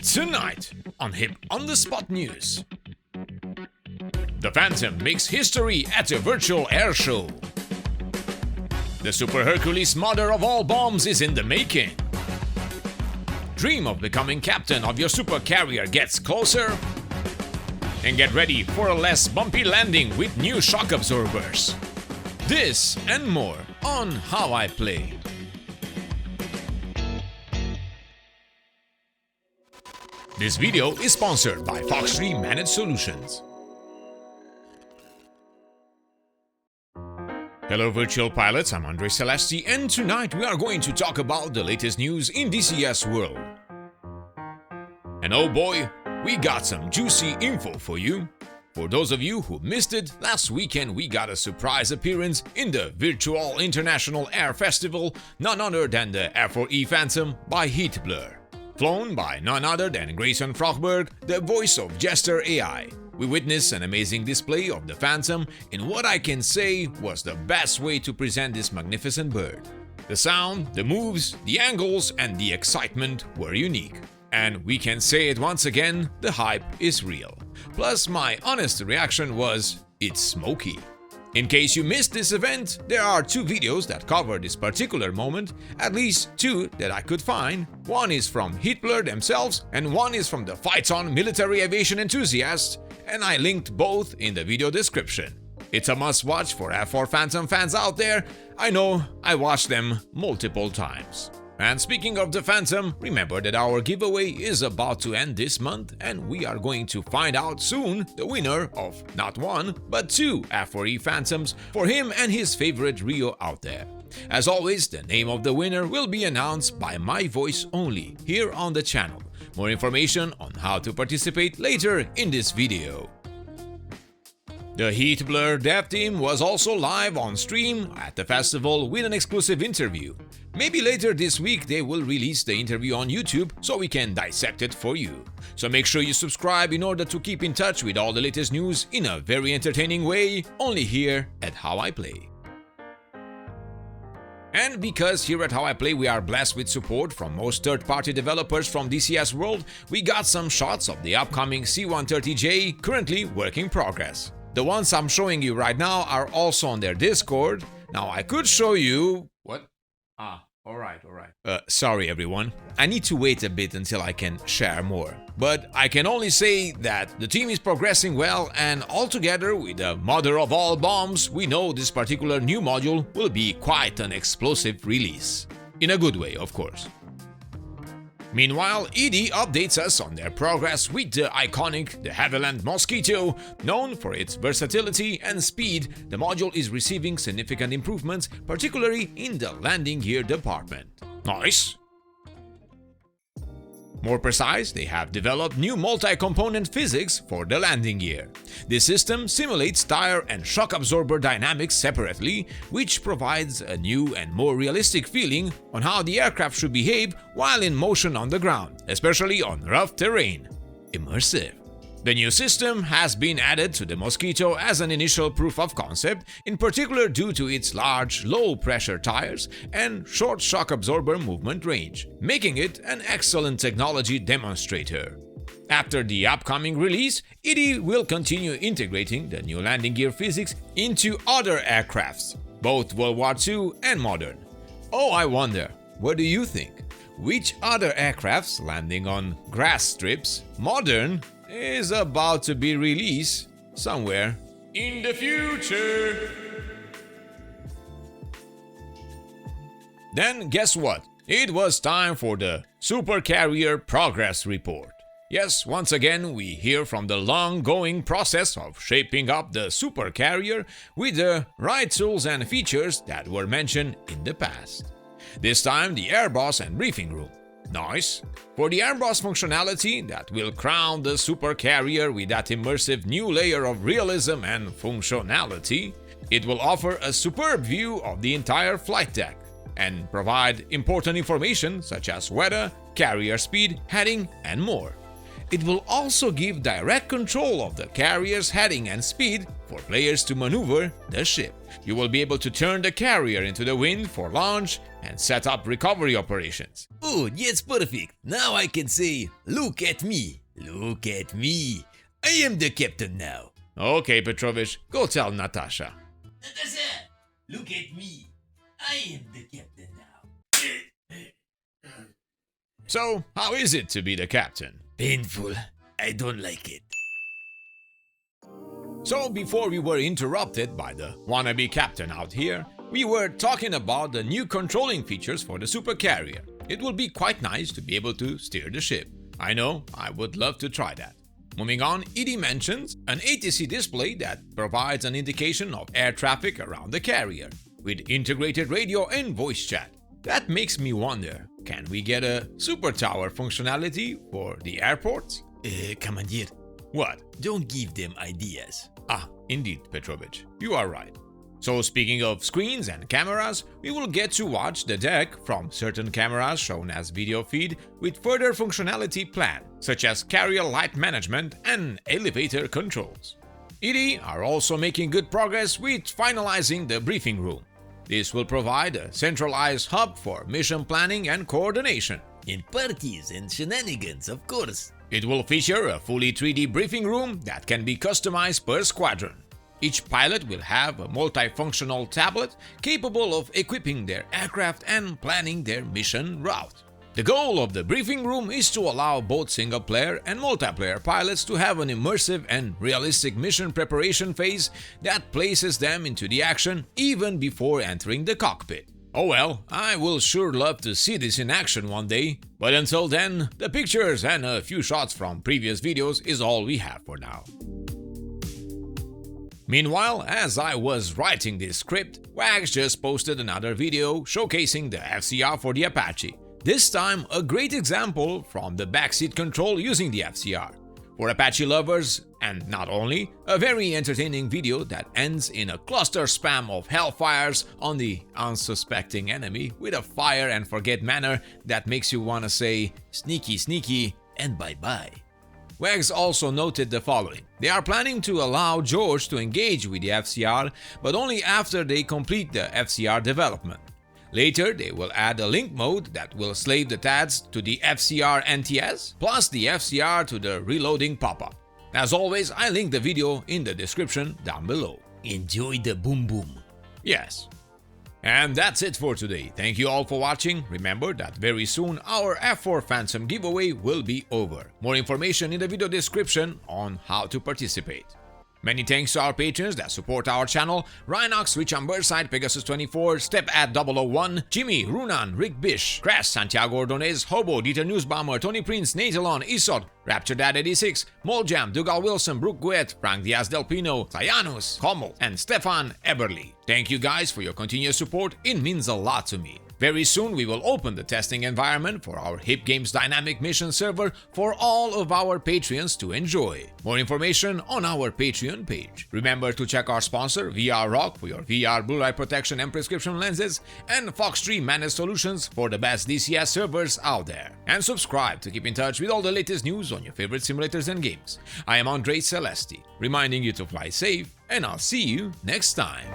Tonight on Hip on the Spot News. The Phantom makes history at a virtual air show. The Super Hercules mother of all bombs is in the making. Dream of becoming captain of your supercarrier gets closer. And get ready for a less bumpy landing with new shock absorbers. This and more on How I Play. This video is sponsored by Fox3 Managed Solutions. Hello virtual pilots, I'm Andre Celesti, and tonight we are going to talk about the latest news in DCS world. And oh boy, we got some juicy info for you. For those of you who missed it, last weekend we got a surprise appearance in the Virtual International Air Festival, none other than the F4E Phantom by Heatblur. Flown by none other than Grayson Frochberg, the voice of Jester AI. We witnessed an amazing display of the Phantom in what I can say was the best way to present this magnificent bird. The sound, the moves, the angles, and the excitement were unique. And we can say it once again, the hype is real. Plus, my honest reaction was, it's smoky. In case you missed this event, there are two videos that cover this particular moment, at least two that I could find. One is from Heatblur themselves, and one is from the Fights On Military Aviation Enthusiasts, and I linked both in the video description. It's a must-watch for F4 Phantom fans out there. I know, I watched them multiple times. And speaking of the Phantom, remember that our giveaway is about to end this month, and we are going to find out soon the winner of not one, but two F4E Phantoms for him and his favorite Rio out there. As always, the name of the winner will be announced by my voice only here on the channel. More information on how to participate later in this video. The Heatblur dev team was also live on stream at the festival with an exclusive interview. Maybe later this week they will release the interview on YouTube so we can dissect it for you. So make sure you subscribe in order to keep in touch with all the latest news in a very entertaining way, only here at How I Play. And because here at How I Play we are blessed with support from most third-party developers from DCS world, we got some shots of the upcoming C130J currently work in progress. The ones I'm showing you right now are also on their Discord. Now I could show you... What? Alright. Sorry everyone. I need to wait a bit until I can share more. But I can only say that the team is progressing well, and altogether with the mother of all bombs, we know this particular new module will be quite an explosive release. In a good way, of course. Meanwhile, ED updates us on their progress with the iconic de Havilland Mosquito. Known for its versatility and speed, the module is receiving significant improvements, particularly in the landing gear department. Nice! More precise, they have developed new multi-component physics for the landing gear. This system simulates tire and shock absorber dynamics separately, which provides a new and more realistic feeling on how the aircraft should behave while in motion on the ground, especially on rough terrain. Immersive. The new system has been added to the Mosquito as an initial proof of concept, in particular due to its large, low-pressure tires and short shock absorber movement range, making it an excellent technology demonstrator. After the upcoming release, ED will continue integrating the new landing gear physics into other aircrafts, both World War II and modern. Oh, I wonder, what do you think? Which other aircrafts landing on grass strips, modern, is about to be released somewhere in the future? Then guess what? It was time for the Supercarrier Progress Report. Yes, once again we hear from the long-going process of shaping up the supercarrier with the right tools and features that were mentioned in the past. This time the Airboss and briefing room. Nice. For the Airboss functionality that will crown the supercarrier with that immersive new layer of realism and functionality, it will offer a superb view of the entire flight deck and provide important information such as weather, carrier speed, heading, and more. It will also give direct control of the carrier's heading and speed for players to maneuver the ship. You will be able to turn the carrier into the wind for launch, and set up recovery operations. Oh, that's perfect. Now I can say, look at me. Look at me. I am the captain now. Okay, Petrovich, go tell Natasha. Natasha, look at me. I am the captain now. So, how is it to be the captain? Painful. I don't like it. So, before we were interrupted by the wannabe captain out here, we were talking about the new controlling features for the supercarrier. It will be quite nice to be able to steer the ship. I know, I would love to try that. Moving on, ED mentions an ATC display that provides an indication of air traffic around the carrier, with integrated radio and voice chat. That makes me wonder, can we get a super tower functionality for the airports? Commander, What? don't give them ideas. Ah, indeed, Petrovich, you are right. So speaking of screens and cameras, we will get to watch the deck from certain cameras shown as video feed with further functionality planned, such as carrier light management and elevator controls. ED are also making good progress with finalizing the briefing room. This will provide a centralized hub for mission planning and coordination. And parties and shenanigans, of course. It will feature a fully 3D briefing room that can be customized per squadron. Each pilot will have a multifunctional tablet capable of equipping their aircraft and planning their mission route. The goal of the briefing room is to allow both single-player and multiplayer pilots to have an immersive and realistic mission preparation phase that places them into the action even before entering the cockpit. Oh well, I will sure love to see this in action one day, but until then, the pictures and a few shots from previous videos is all we have for now. Meanwhile, as I was writing this script, Wags just posted another video showcasing the FCR for the Apache. This time, a great example from the backseat control using the FCR. For Apache lovers, and not only, a very entertaining video that ends in a cluster spam of hellfires on the unsuspecting enemy with a fire and forget manner that makes you wanna say sneaky sneaky and bye bye. Wags also noted the following. They are planning to allow George to engage with the FCR, but only after they complete the FCR development. Later, they will add a link mode that will slave the TADs to the FCR NTS, plus the FCR to the reloading pop-up. As always, I link the video in the description down below. Enjoy the boom boom. Yes. And that's it for today. Thank you all for watching. Remember that very soon our F4 Phantom giveaway will be over. More information in the video description on how to participate. Many thanks to our patrons that support our channel: Rhinox, Rich Amberside, Pegasus24, Step at 001, Jimmy, Runan, Rick Bish, Crash, Santiago Ordonez, Hobo, Dieter Newsbomber, Tony Prince, Natalon, Isod, Rapture Dad 86, Moljam, Dougal Wilson, Brooke Guet, Frank Diaz Del Pino, Sayanus, Kommel, and Stefan Eberly. Thank you guys for your continuous support, it means a lot to me. Very soon we will open the testing environment for our Hip Games dynamic mission server for all of our Patreons to enjoy. More information on our Patreon page. Remember to check our sponsor VR Rock for your VR blue light protection and prescription lenses, and Fox3 Managed Solutions for the best DCS servers out there. And subscribe to keep in touch with all the latest news on your favorite simulators and games. I am Andrei Celesti, reminding you to fly safe, and I'll see you next time.